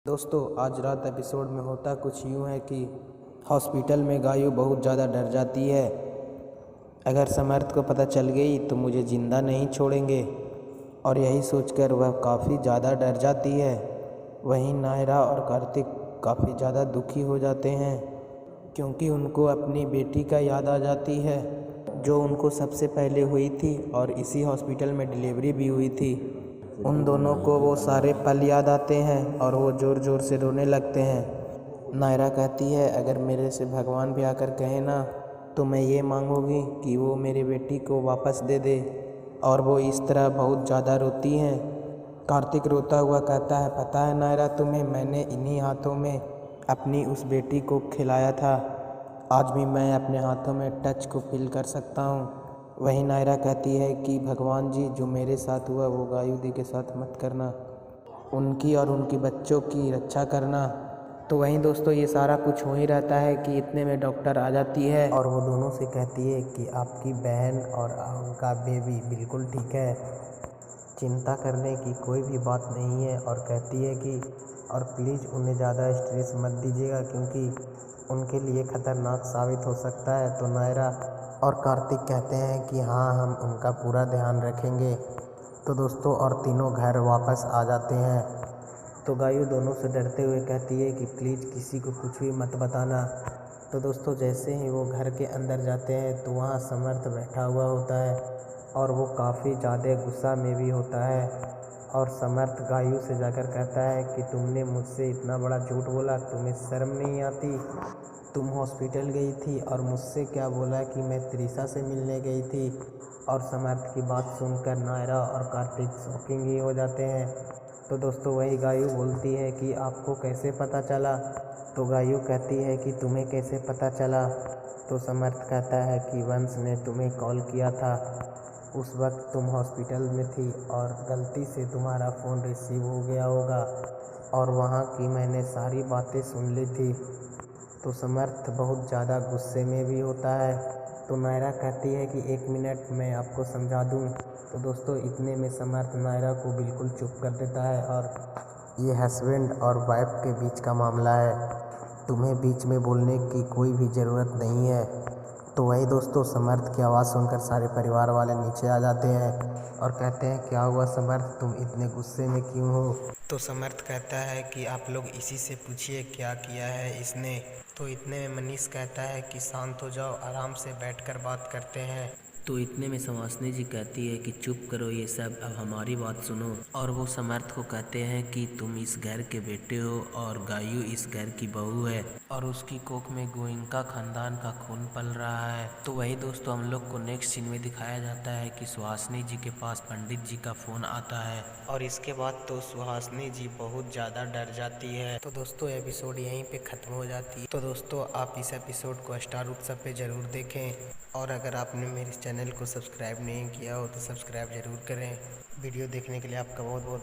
दोस्तों आज रात एपिसोड में होता कुछ यूँ है कि हॉस्पिटल में गायू बहुत ज़्यादा डर जाती है। अगर समर्थ को पता चल गई तो मुझे ज़िंदा नहीं छोड़ेंगे और यही सोचकर वह काफ़ी ज़्यादा डर जाती है। वहीं नायरा और कार्तिक काफ़ी ज़्यादा दुखी हो जाते हैं क्योंकि उनको अपनी बेटी का याद आ जाती है जो उनको सबसे पहले हुई थी और इसी हॉस्पिटल में डिलीवरी भी हुई थी। उन दोनों को वो सारे पल याद आते हैं और वो ज़ोर ज़ोर से रोने लगते हैं। नायरा कहती है अगर मेरे से भगवान भी आकर कहे ना तो मैं ये मांगूंगी कि वो मेरी बेटी को वापस दे दे, और वो इस तरह बहुत ज़्यादा रोती हैं। कार्तिक रोता हुआ कहता है पता है नायरा तुम्हें, मैंने इन्हीं हाथों में अपनी उस बेटी को खिलाया था। आज भी मैं अपने हाथों में टच को फील कर सकता हूँ। वहीं नायरा कहती है कि भगवान जी जो मेरे साथ हुआ वो गायू दी के साथ मत करना, उनकी और उनकी बच्चों की रक्षा करना। तो वहीं दोस्तों ये सारा कुछ हो ही रहता है कि इतने में डॉक्टर आ जाती है और वो दोनों से कहती है कि आपकी बहन और उनका बेबी बिल्कुल ठीक है, चिंता करने की कोई भी बात नहीं है। और कहती है कि और प्लीज़ उन्हें ज़्यादा स्ट्रेस मत दीजिएगा क्योंकि उनके लिए ख़तरनाक साबित हो सकता है। तो नायरा और कार्तिक कहते हैं कि हाँ हम उनका पूरा ध्यान रखेंगे। तो दोस्तों और तीनों घर वापस आ जाते हैं। तो गायू दोनों से डरते हुए कहती है कि प्लीज़ किसी को कुछ भी मत बताना। तो दोस्तों जैसे ही वो घर के अंदर जाते हैं तो वहाँ समर्थ बैठा हुआ होता है और वो काफ़ी ज़्यादा गुस्सा में भी होता है। और समर्थ गायू से जाकर कहता है कि तुमने मुझसे इतना बड़ा झूठ बोला, तुम्हें शर्म नहीं आती? तुम हॉस्पिटल गई थी और मुझसे क्या बोला कि मैं त्रिशा से मिलने गई थी। और समर्थ की बात सुनकर नायरा और कार्तिक शॉकिंग ही हो जाते हैं। तो दोस्तों वही गायू बोलती है कि आपको कैसे पता चला? तो गायू कहती है कि तुम्हें कैसे पता चला? तो समर्थ कहता है कि वंश ने तुम्हें कॉल किया था, उस वक्त तुम हॉस्पिटल में थी और गलती से तुम्हारा फ़ोन रिसीव हो गया होगा और वहाँ की मैंने सारी बातें सुन ली थी। तो समर्थ बहुत ज़्यादा गुस्से में भी होता है। तो नायरा कहती है कि 1 मिनट मैं आपको समझा दूँ। तो दोस्तों इतने में समर्थ नायरा को बिल्कुल चुप कर देता है और ये हस्बैंड और वाइफ के बीच का मामला है, तुम्हें बीच में बोलने की कोई भी ज़रूरत नहीं है। तो वही दोस्तों समर्थ की आवाज़ सुनकर सारे परिवार वाले नीचे आ जाते हैं और कहते हैं क्या हुआ समर्थ, तुम इतने गुस्से में क्यों हो? तो समर्थ कहता है कि आप लोग इसी से पूछिए क्या किया है इसने। तो इतने में मनीष कहता है कि शांत हो जाओ, आराम से बैठकर बात करते हैं। तो इतने में सुहासिनी जी कहती है कि चुप करो ये सब, अब हमारी बात सुनो। और वो समर्थ को कहते हैं कि तुम इस घर के बेटे हो और गायू इस घर की बहू है और उसकी कोख में गोइंका खानदान का खून पल रहा है। तो वही दोस्तों हम लोग को नेक्स्ट सीन में दिखाया जाता है कि सुहासिनी जी के पास पंडित जी का फ़ोन आता है और इसके बाद तो सुहासिनी जी बहुत ज़्यादा डर जाती है। तो दोस्तों एपिसोड यहीं पे ख़त्म हो जाती है। तो दोस्तों आप इस एपिसोड को स्टार उत्सव पे ज़रूर देखें और अगर आपने मेरे चैनल को सब्सक्राइब नहीं किया हो तो सब्सक्राइब ज़रूर करें। वीडियो देखने के लिए आपका बहुत बहुत